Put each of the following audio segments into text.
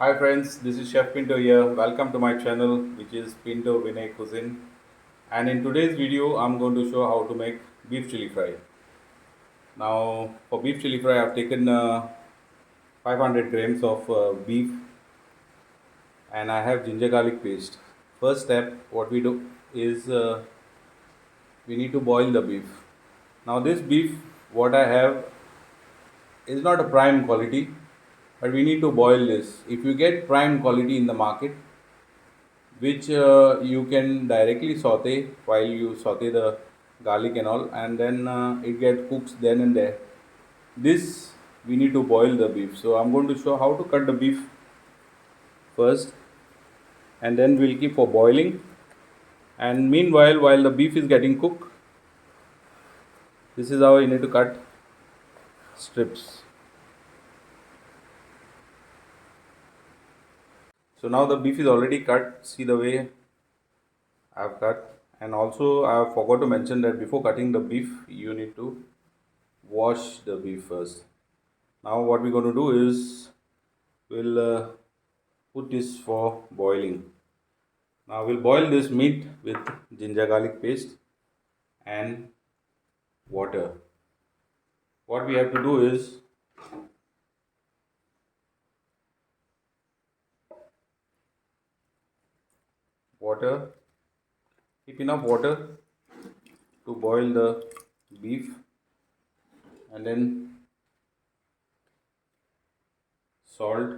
Hi friends, this is Chef Pinto here. Welcome to my channel which is Pinto Vinay Cuisine. And in today's video, I'm going to show how to make beef chili fry. Now for beef chili fry, I've taken 500 grams of beef and I have ginger garlic paste. First step, what we do is we need to boil the beef. Now this beef, what I have is not a prime quality, but we need to boil this. If you get prime quality in the market, which you can directly saute while you saute the garlic and all, and then it gets cooked then and there. This we need to boil the beef. So I'm going to show how to cut the beef first, and then we'll keep for boiling. And meanwhile, while the beef is getting cooked, this is how you need to cut strips. So now the beef is already cut. See the way I've cut. And also I forgot to mention that before cutting the beef, you need to wash the beef first. Now what we're going to do is we'll put this for boiling. Now we'll boil this meat with ginger garlic paste and water. What we have to do is water, keep enough water to boil the beef, and then salt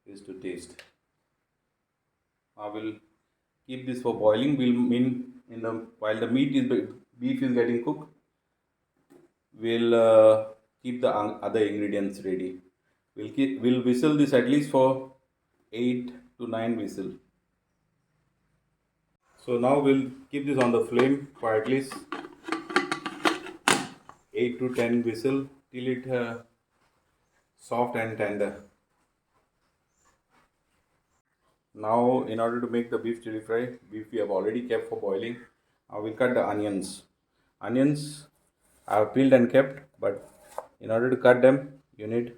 is to taste. I will keep this for boiling. We'll mean in the while the beef is getting cooked, we'll keep the other ingredients ready. We'll whistle this at least for 8 to 9 whistle. So now we'll keep this on the flame for at least 8 to 10 whistle till it soft and tender. Now in order to make the beef chili fry, beef we have already kept for boiling. Now we'll cut the onions. Onions I have peeled and kept, but in order to cut them you need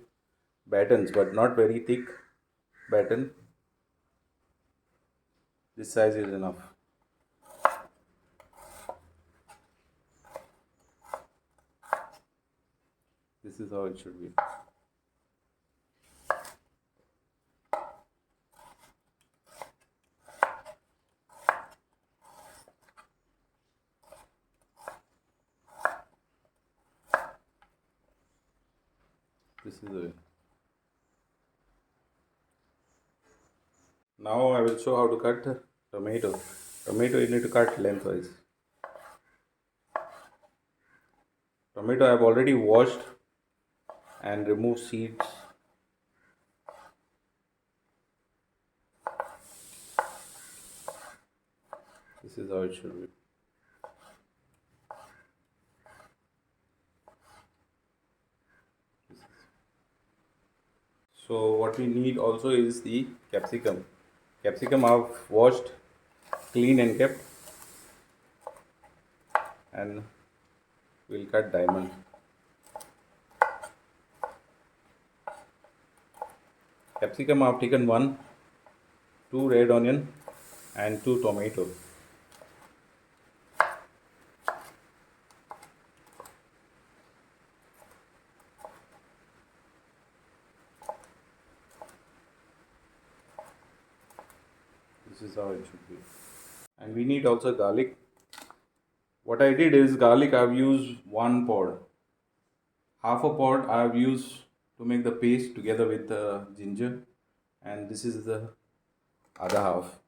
batons, but not very thick baton. This size is enough. This is how it should be. This is it. Now I will show how to cut tomato. Tomato you need to cut lengthwise. Tomato I have already washed and removed seeds. This is how it should be. So what we need also is the capsicum. Capsicum I have washed, cleaned and kept, and we'll cut diamond. Capsicum I have taken 1, 2 red onion and 2 tomato. This is how it should be. And we need also garlic. What I did is garlic I have used 1 pod. Half a pod I have used to make the paste together with ginger, and this is the other half.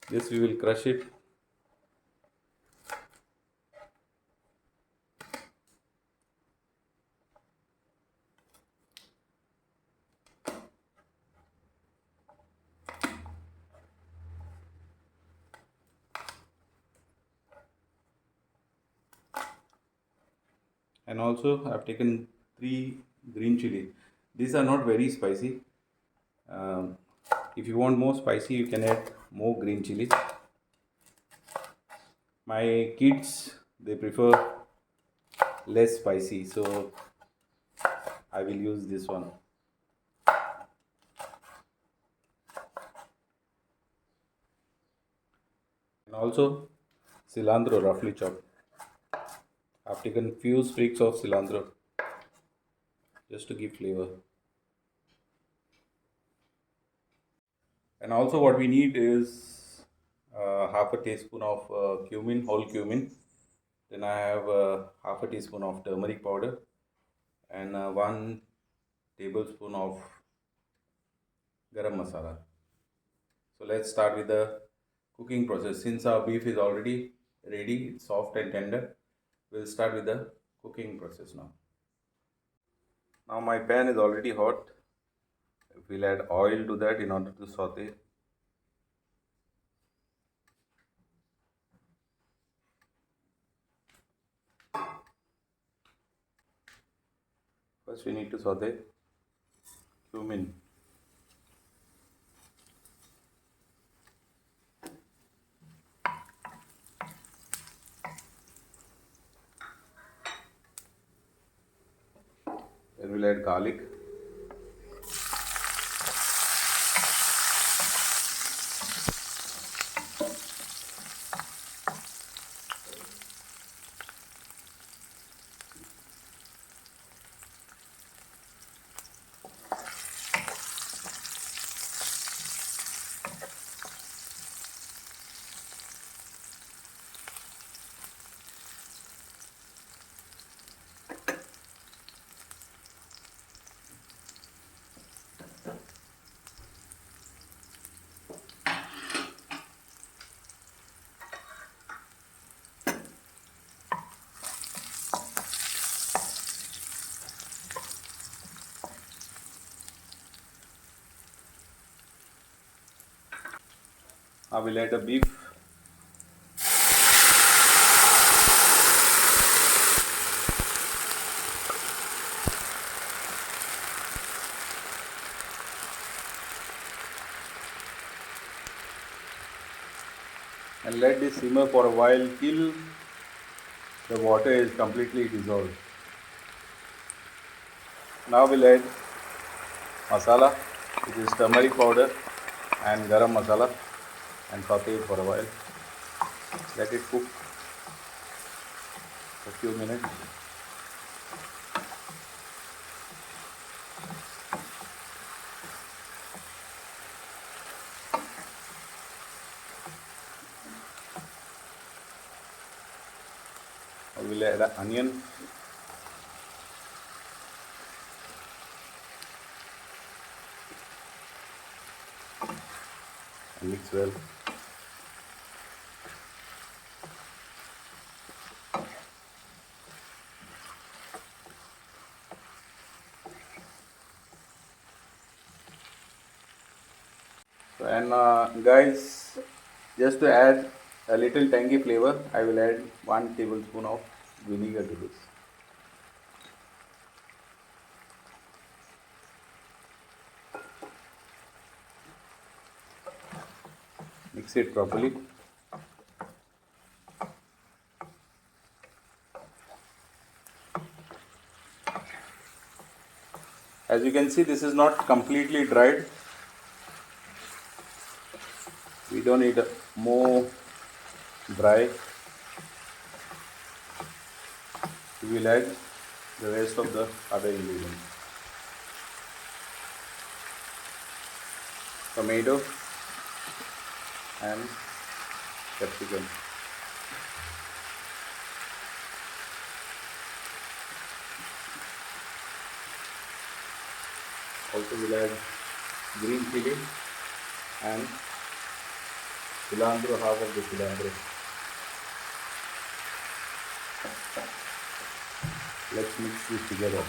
This we will crush it. And also I have taken 3 green chili. These are not very spicy. Um, if you want more spicy, you can add more green chili. My kids, they prefer less spicy, so I will use this one. And also cilantro roughly chopped. I've taken few sprigs of cilantro just to give flavor. And also what we need is half a teaspoon of cumin, whole cumin. Then I have half a teaspoon of turmeric powder and 1 tablespoon of garam masala. So let's start with the cooking process. Since our beef is already ready, it's soft and tender, we'll start with the cooking process now. Now my pan is already hot. We'll add oil to that in order to saute. First we need to saute cumin. Then we'll add garlic. I will add the beef. And let this simmer for a while till the water is completely dissolved. Now we'll add masala, which is turmeric powder and garam masala, and saute it for a while. Let it cook for a few minutes. We'll add an onion. And mix well. And guys, just to add a little tangy flavor, I will add 1 tablespoon of vinegar to this. Mix it properly. As you can see, this is not completely dried. We don't need more dry. We will add the rest of the other ingredients. Tomato and capsicum. Also we'll add green chili and cilantro, half of the cilantro. Let's mix this together.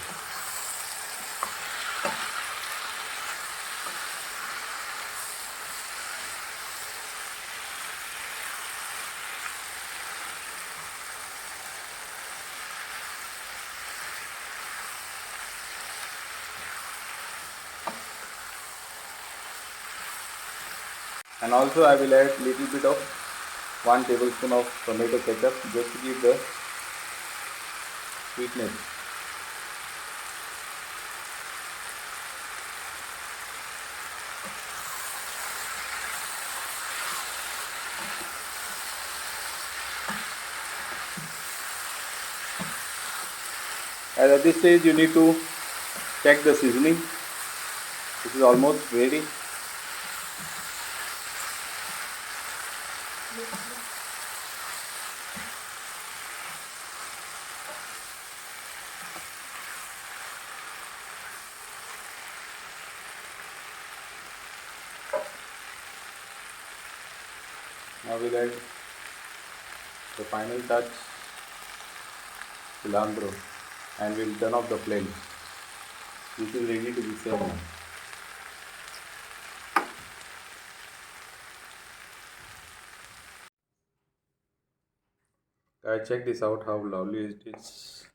And also I will add little bit of 1 tablespoon of tomato ketchup just to give the sweetness. Guys, at this stage you need to check the seasoning. This is almost ready. Now we'll add the final touch, cilantro, and we'll turn off the flame. This is ready to be served now. Guys, check this out how lovely it is.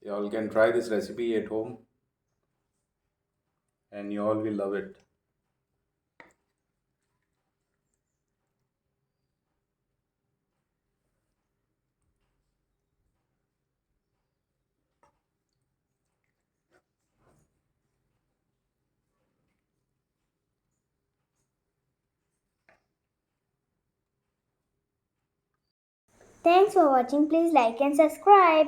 You all can try this recipe at home and you all will love it. Thanks for watching. Please like and subscribe.